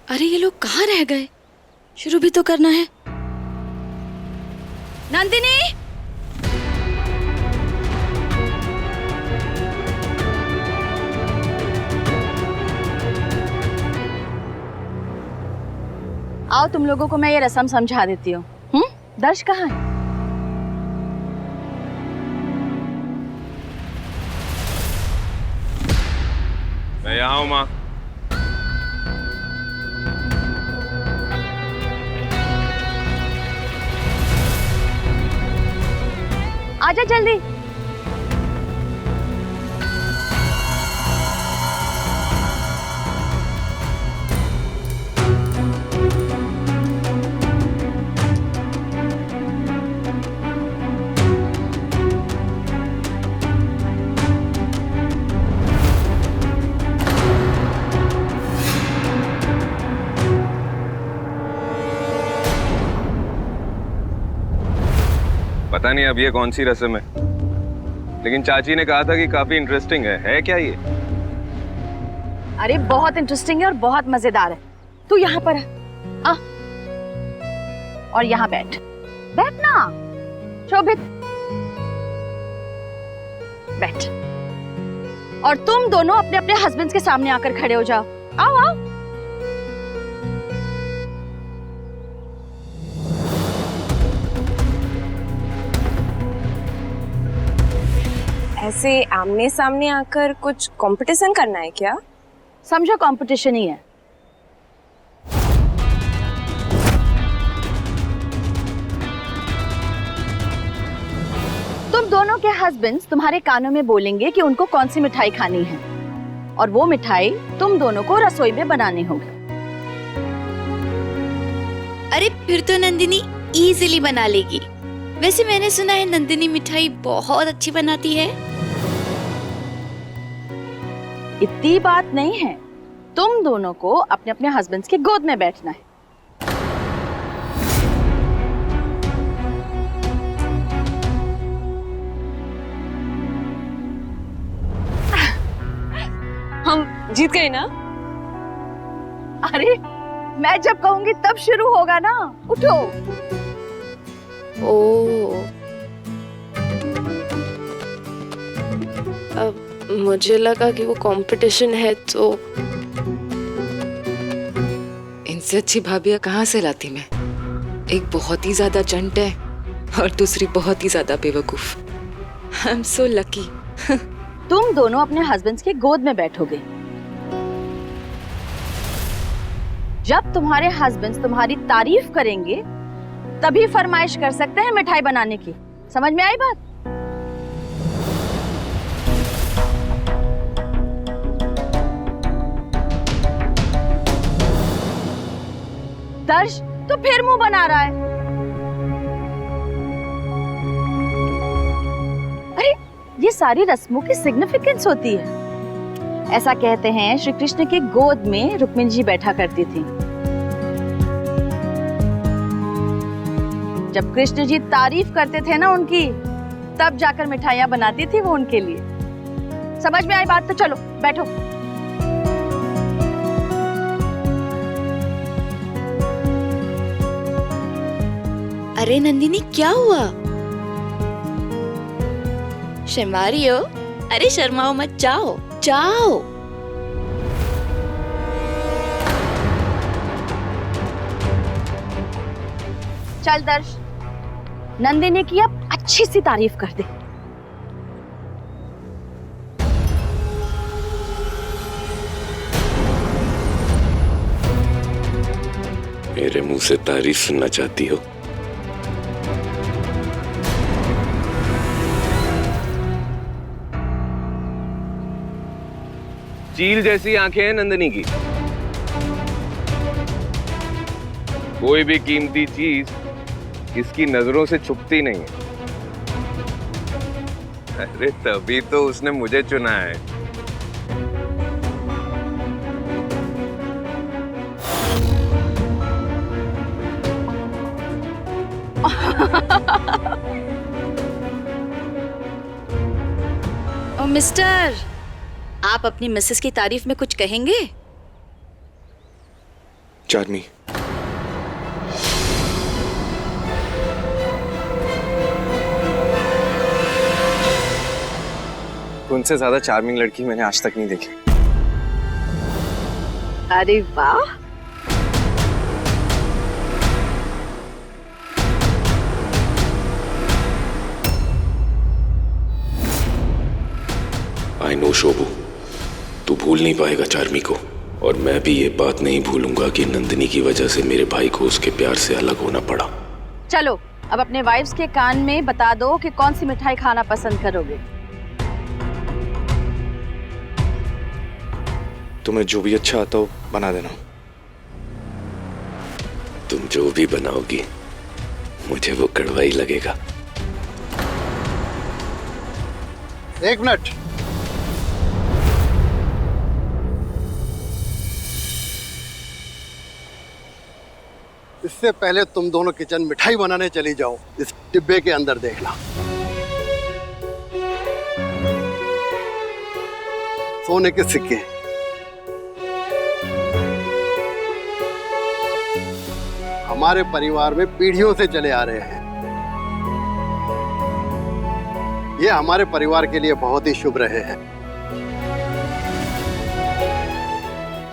अरे ये लोग कहाँ रह गए? शुरू भी तो करना है। नंदिनी, आओ तुम लोगों को मैं ये रस्म समझा देती हूँ। दर्श कहाँ है? मैं यहाँ हूँ माँ। आजा जल्दी। पता नहीं अब ये कौन सी रस्म है, लेकिन चाची ने कहा था कि काफी इंटरेस्टिंग है क्या ये? अरे बहुत इंटरेस्टिंग है और बहुत मजेदार है। तू यहाँ पर आ और यहाँ बैठ। बैठ ना शोभित, बैठ। और तुम दोनों अपने अपने हस्बैंड्स के सामने आकर खड़े हो जाओ। आओ आओ। ऐसे आमने सामने आकर कुछ कंपटीशन करना है क्या? समझो कंपटीशन ही है। तुम दोनों के हस्बैंड्स तुम्हारे कानों में बोलेंगे कि उनको कौन सी मिठाई खानी है, और वो मिठाई तुम दोनों को रसोई में बनानी होगी। अरे फिर तो नंदिनी इजीली बना लेगी। वैसे मैंने सुना है नंदिनी मिठाई बहुत अच्छी बनाती है। इतनी बात नहीं है, तुम दोनों को अपने अपने हस्बैंड्स की गोद में बैठना है। हम जीत गए ना? अरे मैं जब कहूंगी तब शुरू होगा ना। उठो। ओह, अब मुझे लगा कि वो कंपटीशन है तो इनसे अच्छी भाभियां कहाँ से लाती मैं। एक बहुत ही ज्यादा चंट है और दूसरी बहुत ही ज्यादा बेवकूफ। I am so lucky. तुम दोनों अपने हस्बैंड्स के गोद में बैठोगे। जब तुम्हारे हस्बैंड्स तुम्हारी तारीफ करेंगे तभी फरमाइश कर सकते हैं मिठाई बनाने की। समझ में आई बात? दर्श तो फिर मुंह बना रहा है। अरे ये सारी रस्मों की सिग्निफिकेंस होती है। ऐसा कहते हैं श्री कृष्ण के गोद में रुक्मिणी जी बैठा करती थी। जब कृष्ण जी तारीफ करते थे ना उनकी, तब जाकर मिठाइयां बनाती थी वो उनके लिए। समझ में आई बात? तो चलो बैठो। अरे नंदिनी क्या हुआ? शर्मा रही हो? अरे शर्माओ मत, जाओ जाओ। चल दर्श, नंदिनी की अब अच्छी सी तारीफ कर दे। मेरे मुंह से तारीफ सुनना चाहती हो? चील जैसी आंखें हैं नंदिनी की। कोई भी कीमती चीज इसकी नजरों से छुपती नहीं है। अरे तभी तो उसने मुझे चुना है। ओ मिस्टर, आप अपनी मिसेस की तारीफ में कुछ कहेंगे? चार्मी, उनसे ज्यादा चार्मिंग लड़की मैंने आज तक नहीं देखी। अरे वाह, आई नो शोभू, तू भूल नहीं पाएगा चार्मी को, और मैं भी ये बात नहीं भूलूंगा कि नंदिनी की वजह से मेरे भाई को उसके प्यार से अलग होना पड़ा। चलो अब अपने वाइफ्स के कान में बता दो कि कौन सी मिठाई खाना पसंद करोगे। तुम्हें जो भी अच्छा आता हो बना देना। तुम जो भी बनाओगी मुझे वो कड़वा ही लगेगा। एक मिनट, इससे पहले तुम दोनों किचन मिठाई बनाने चली जाओ। इस डिब्बे के अंदर देखना, सोने के सिक्के। हमारे परिवार में पीढ़ियों से चले आ रहे हैं। ये हमारे परिवार के लिए बहुत ही शुभ रहे हैं।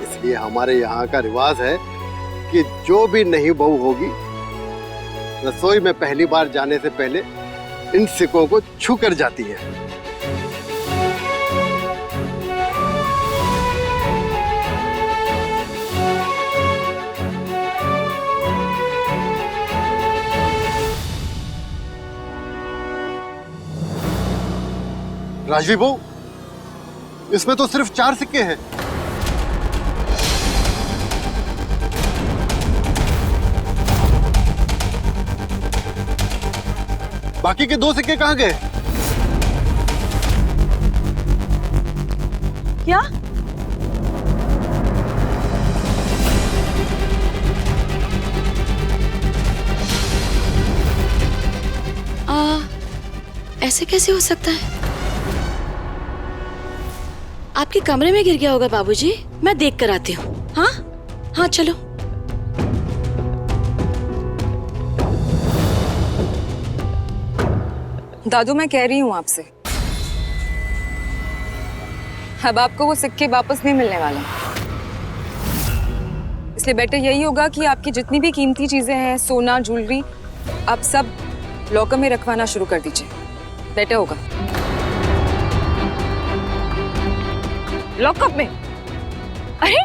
इसलिए हमारे यहाँ का रिवाज है कि जो भी नई बहू होगी, रसोई में पहली बार जाने से पहले इन सिक्कों को छू कर जाती है। राजवी बहू, इसमें तो सिर्फ 4 सिक्के हैं। बाकी के 2 सिक्के कहाँ गए? क्या? ऐसे कैसे हो सकता है? आपके कमरे में गिर गया होगा बाबूजी, मैं देख कर आती हूँ। हाँ हाँ चलो। दादू मैं कह रही हूँ आपसे, अब आपको वो सिक्के वापस नहीं मिलने वाला, इसलिए बेटर यही होगा कि आपकी जितनी भी कीमती चीजें हैं, सोना, ज्वेलरी, आप सब लॉकर में रखवाना शुरू कर दीजिए, बेटर होगा। लॉकअप में? अरे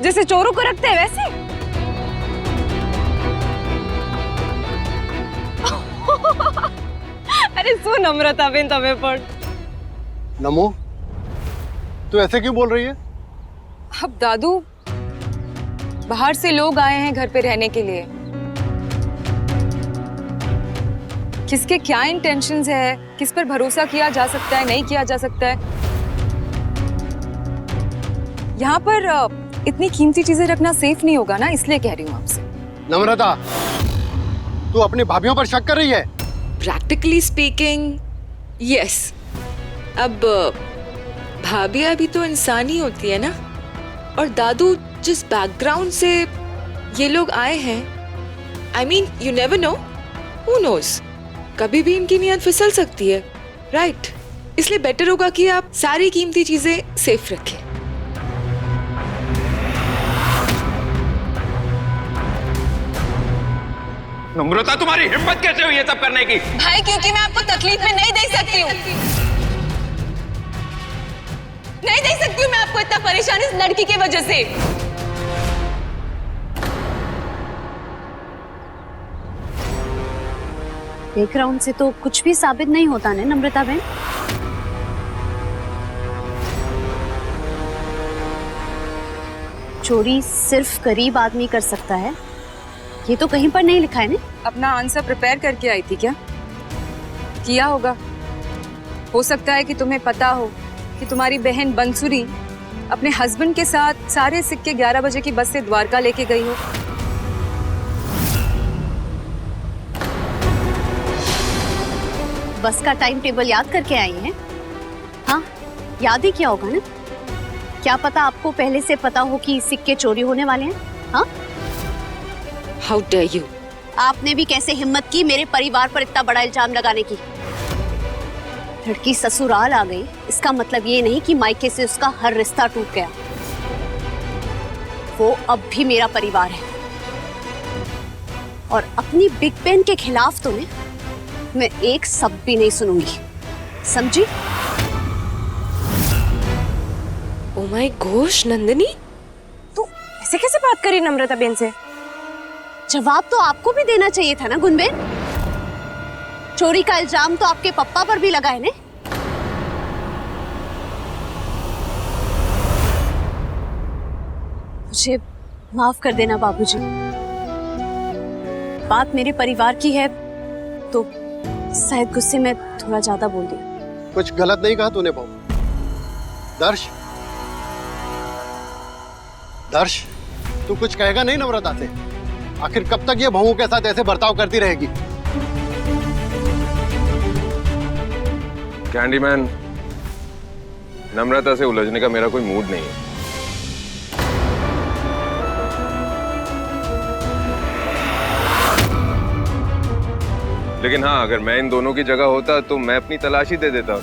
जैसे चोरों को रखते हैं वैसे? अरे सुन अमृता बेन, तबे पढ़। नमो, तू ऐसे क्यों बोल रही है? अब दादू, बाहर से लोग आए हैं घर पे रहने के लिए, किसके क्या इंटेंशंस है, किस पर भरोसा किया जा सकता है, नहीं किया जा सकता है। यहाँ पर इतनी कीमती चीजें रखना सेफ नहीं होगा ना, इसलिए कह रही हूँ आपसे। नम्रता, तू अपनी भाभीयों पर शक कर रही है? Practically speaking yes. अब भाभियाँ भी तो इंसान ही होती है ना, और दादू जिस बैकग्राउंड से ये लोग आए हैं, I mean you never know, who knows, कभी भी इनकी नीयत फिसल सकती है, राइट? इसलिए बेटर होगा कि आप सारी कीमती चीजें सेफ रखें। नम्रता, तुम्हारी हिम्मत कैसे हुई ये सब करने की? भाई क्योंकि मैं आपको तकलीफ में नहीं दे सकती हूँ, नहीं दे सकती हूँ मैं आपको इतना परेशान इस लड़की की वजह से। बैकग्राउंड से तो कुछ भी साबित नहीं होता ना नम्रता बहन। चोरी सिर्फ गरीब आदमी कर सकता है, ये तो कहीं पर नहीं लिखा है ना। अपना आंसर प्रिपेयर करके आई थी क्या? किया होगा। हो सकता है कि तुम्हें पता हो कि तुम्हारी बहन बंसुरी अपने हस्बैंड के साथ सारे सिक्के 11 बजे की बस से द्वारका लेके गई हो। बस का टाइम टेबल याद करके आई हैं? हाँ, याद ही किया होगा ना। क्या पता आपको पहले से पता हो कि सिक्के चोरी होने वाले हैं? हाँ, हाउ डेयर यू। आपने भी कैसे हिम्मत की मेरे परिवार पर इतना बड़ा इल्जाम लगाने की? लड़की ससुराल आ गई, इसका मतलब ये नहीं कि मायके से उसका हर रिश्ता टूट गया। वो अब भी मेरा परिवार है और अपनी बिग बहन के खिलाफ तो मैं एक शब्द भी नहीं सुनूंगी, समझी? ओ माय गॉश नंदिनी, तू ऐसे कैसे बात करी नम्रता बेन से? जवाब तो आपको भी देना चाहिए था ना गुनबेन। चोरी का इल्जाम तो आपके पप्पा पर भी लगा है ने? मुझे माफ कर देना बाबूजी। बात मेरे परिवार की है तो शायद गुस्से में थोड़ा ज्यादा बोल दिया। कुछ गलत नहीं कहा तूने बहू। दर्श, दर्श, तू कुछ कहेगा नहीं नम्रता से? आखिर कब तक ये बहुओं के साथ ऐसे बर्ताव करती रहेगी? कैंडीमैन, नम्रता से उलझने का मेरा कोई मूड नहीं है। लेकिन हाँ, अगर मैं इन दोनों की जगह होता तो मैं अपनी तलाशी दे देता,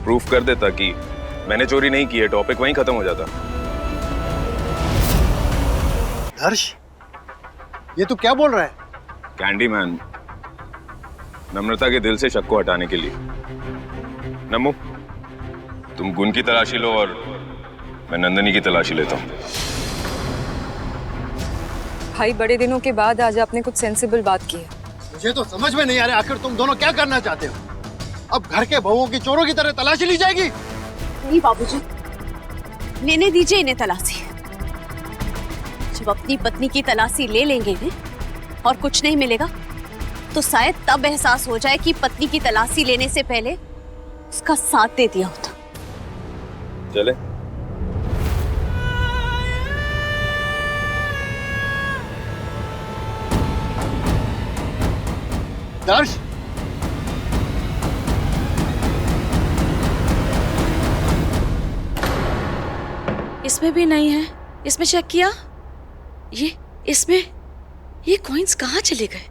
प्रूफ कर देता कि मैंने चोरी नहीं की है, टॉपिक वहीं खत्म हो जाता। हर्ष, ये तू क्या बोल रहा है? कैंडीमैन, नम्रता के दिल से शक को हटाने के लिए। नमू, तुम गुण की तलाशी लो और मैं नंदिनी की तलाशी लेता हूँ। भाई, बड़े दिनों के बाद आज आपने कुछ सेंसिबल बात की है। मुझे तो समझ में नहीं आ रहा आखिर तुम दोनों क्या करना चाहते हो? अब घर के बहुओं की चोरों की तरह तलाशी ली जाएगी? नहीं बाबूजी, लेने दीजिए इन्हें तलाशी। जब अपनी पत्नी की तलाशी ले लेंगे और कुछ नहीं मिलेगा तो शायद तब एहसास हो जाए कि पत्नी की तलाशी लेने से पहले उसका साथ दे दिया होता। चले। दर्श, इसमें भी नहीं है। इसमें चेक किया? इसमें ये कॉइन्स कहाँ चले गए?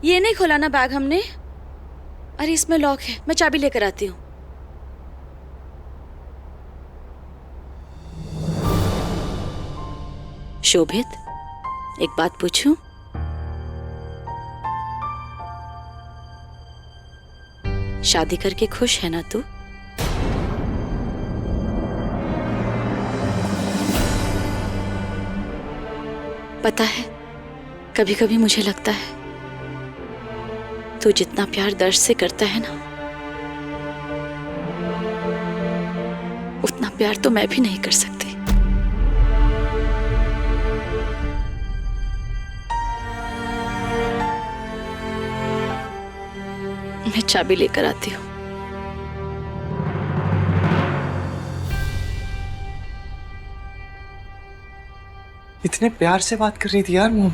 ये नहीं खोला ना बैग हमने? अरे इसमें लॉक है, मैं चाबी लेकर आती हूँ। शोभित, एक बात पूछूं? शादी करके खुश है ना तू? पता है, कभी कभी मुझे लगता है तू जितना प्यार दर्श से करता है ना, उतना प्यार तो मैं भी नहीं कर सकती। मैं चाबी लेकर आती हूँ। इतने प्यार से बात कर रही थी यार मॉम।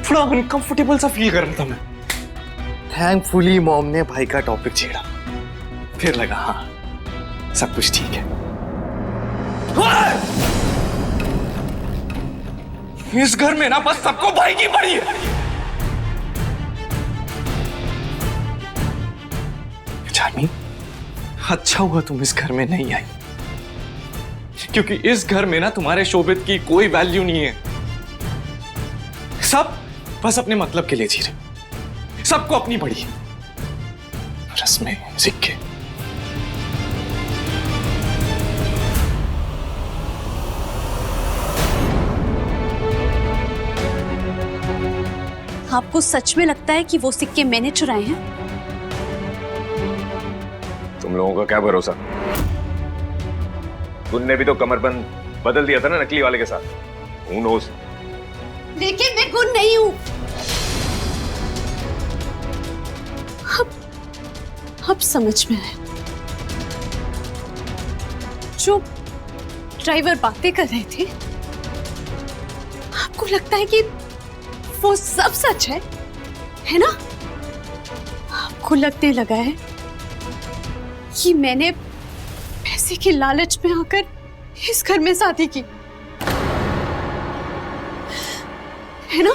थोड़ा अनकंफर्टेबल सा फील कर रहा था मैं। थैंकफुली मॉम ने भाई का टॉपिक छेड़ा, फिर लगा हाँ सब कुछ ठीक है। इस घर में ना बस सबको भाई की पड़ी है। चार्मी, अच्छा हुआ तुम इस घर में नहीं आई, क्योंकि इस घर में ना तुम्हारे शोभित की कोई वैल्यू नहीं है। सब बस अपने मतलब के लिए जी रहे, सबको अपनी पड़ी रस्में, सिक्के। आपको सच में लगता है कि वो सिक्के मैंने चुराए हैं? तुम लोगों का क्या भरोसा? गुन ने भी तो कमरबंद बदल दिया था ना नकली वाले के साथ। Who knows? लेकिन मैं गुन नहीं हूं। अब समझ में आया। जो ड्राइवर बातें कर रहे थे, आपको लगता है कि वो सब सच है ना? आपको लगने लगा है कि मैंने पैसे के लालच में आकर इस घर में शादी की। है ना?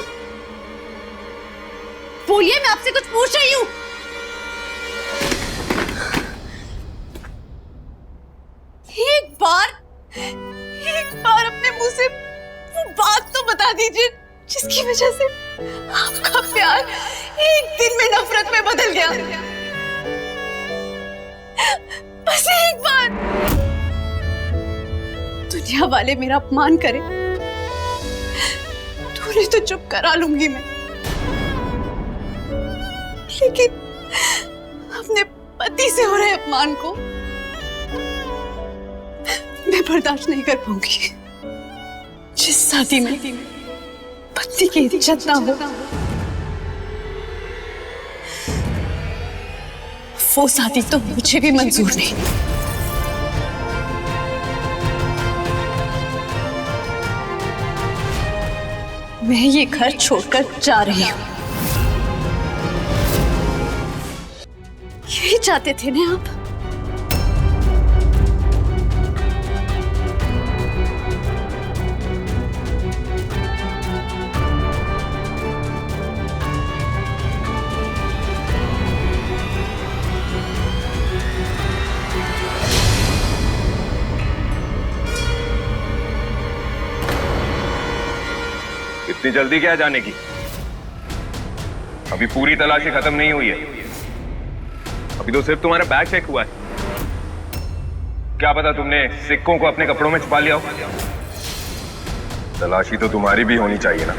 बोलिए, मैं आपसे कुछ पूछ रही हूँ। एक बार अपने मुंह से वो बात तो बता दीजिए जिसकी वजह से आपका प्यार एक दिन में नफरत में बदल गया। बस एक बार। दुनिया वाले मेरा अपमान करें तो उन्हें तो चुप करा लूंगी मैं, लेकिन अपने पति से हो रहे अपमान को मैं बर्दाश्त नहीं कर पाऊंगी। जिस शादी में पति की इज्जत ना हो, वो शादी तो मुझे भी मंजूर नहीं। मैं ये घर छोड़कर जा रही हूँ। यही चाहते थे ना आप? इतनी जल्दी क्या जाने की? अभी पूरी तलाशी खत्म नहीं हुई है। अभी तो सिर्फ तुम्हारा बैग चेक हुआ है। क्या पता तुमने सिक्कों को अपने कपड़ों में छुपा लिया हो। तलाशी तो तुम्हारी भी होनी चाहिए ना।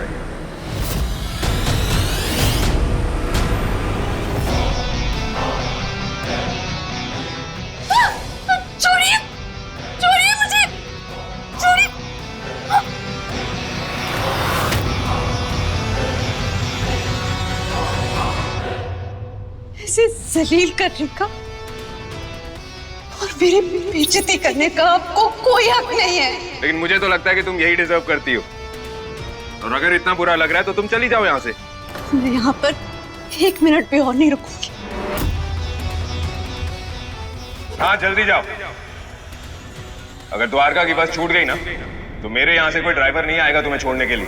छोड़िए मुझे, छोड़िए। इसे जलील करने का और मेरी बेइज्जती करने का आपको कोई हक नहीं है। लेकिन मुझे तो लगता है कि तुम यही डिजर्व करती हो। और अगर इतना बुरा लग रहा है तो तुम चली जाओ यहाँ से। मैं यहाँ पर एक मिनट भी और नहीं रुकूंगी। हाँ, जल्दी जाओ। अगर द्वारका की बस छूट गई ना तो मेरे यहाँ से कोई ड्राइवर नहीं आएगा तुम्हें छोड़ने के लिए।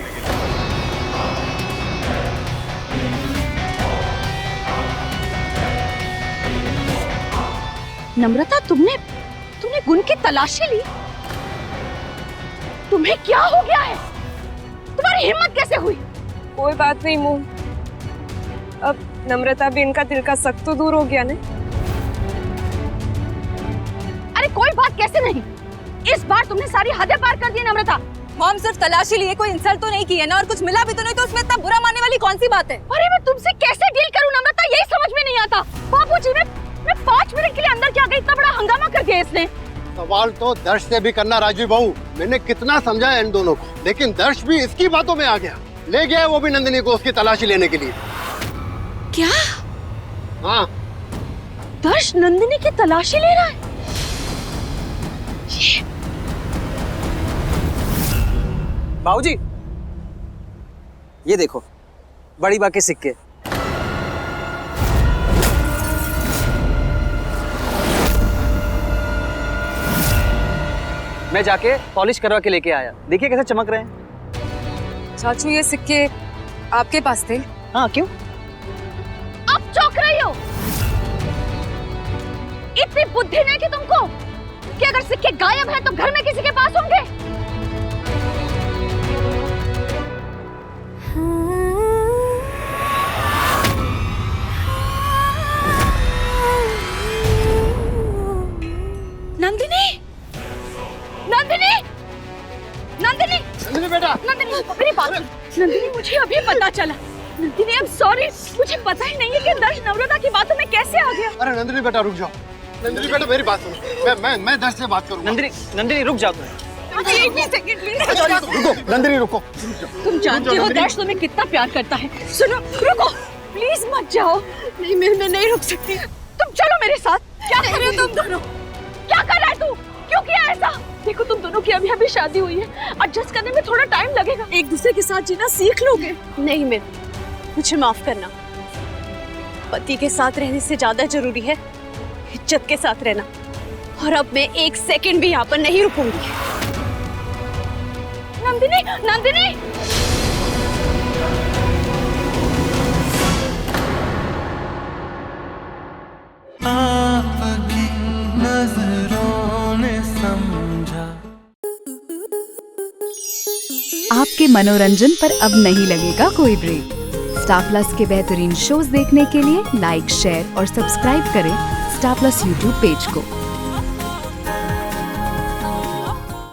नम्रता, तुमने गुण की तलाशी ली? तुम्हें क्या हो गया है? तुम्हारी हिम्मत कैसे हुई? कोई बात नहीं मोम, अब नम्रता भी इनका दिल का सख्त तो दूर हो गया ना। अरे कोई बात कैसे नहीं? इस बार तुमने सारी हदें पार कर दी नम्रता। मॉम सिर्फ तलाशी लिए, कोई इंसल्ट तो नहीं की है ना, और कुछ मिला भी तो नहीं, तो उसमें इतना बुरा मानने वाली कौन सी बात है? अरे मैं तुमसे कैसे डील करूं नम्रता, यही समझ में नहीं आता। बाबूजी, मैं 5 मिनट के लिए अंदर क्या गई, इतना बड़ा हंगामा कर दिया इसने। सवाल तो दर्श से भी करना राजू बहू। मैंने कितना समझाया इन दोनों को, लेकिन दर्श भी इसकी बातों में आ गया। ले गया वो भी नंदिनी को उसकी तलाशी लेने के लिए। क्या? हाँ, दर्श नंदिनी की तलाशी ले रहा है? बाबूजी, ये देखो बड़ी बा के सिक्के। मैं जाके पॉलिश करवा के लेके आया, देखिए कैसे चमक रहे हैं। चाचू, ये सिक्के आपके पास थे? हाँ, क्यों? अब चौंक रही हो? इतनी बुद्धि नहीं कि तुमको कि अगर सिक्के गायब हैं तो घर में किसी के पास होंगे? नंदिनी, नंदिनी, नंदिनी, नंदिनी बेटा, नंदिनी, मेरी बात सुन। नंदिनी, मुझे अभी पता चला। नंदिनी, आई एम सॉरी, मुझे पता ही नहीं है कि दर्श नम्रता की बातों में कैसे आ गया। अरे नंदिनी बेटा रुक जाओ। नंदिनी बेटा मेरी बात सुनो, मैं दर्श से बात करूंगा। नंदिनी रुक जाओ तुम। एक भी सेकंड प्लीज। रुको नंदिनी, रुको। तुम जानते हो दर्श तुम्हें कितना प्यार करता है। सुनो, रुको प्लीज, मत जाओ। नहीं, मैं नहीं रुक सकती। तुम चलो मेरे साथ। क्या कर रहे हो तुम दोनों? क्या कर रहा है तू? क्यों किया ऐसा? देखो, तुम दोनों की अभी शादी हुई है, एडजस्ट करने में थोड़ा टाइम लगेगा। एक दूसरे के साथ जीना सीख लोगे। नहीं, मुझे माफ करना। पति के साथ रहने से ज्यादा जरूरी है इज्जत के साथ रहना। और अब मैं एक सेकंड भी यहाँ पर नहीं रुकूंगी। नंदिनी, नंदिनी! आपके मनोरंजन पर अब नहीं लगेगा कोई ब्रेक। स्टार प्लस के बेहतरीन शोज देखने के लिए लाइक, शेयर और सब्सक्राइब करें स्टार प्लस यूट्यूब पेज को।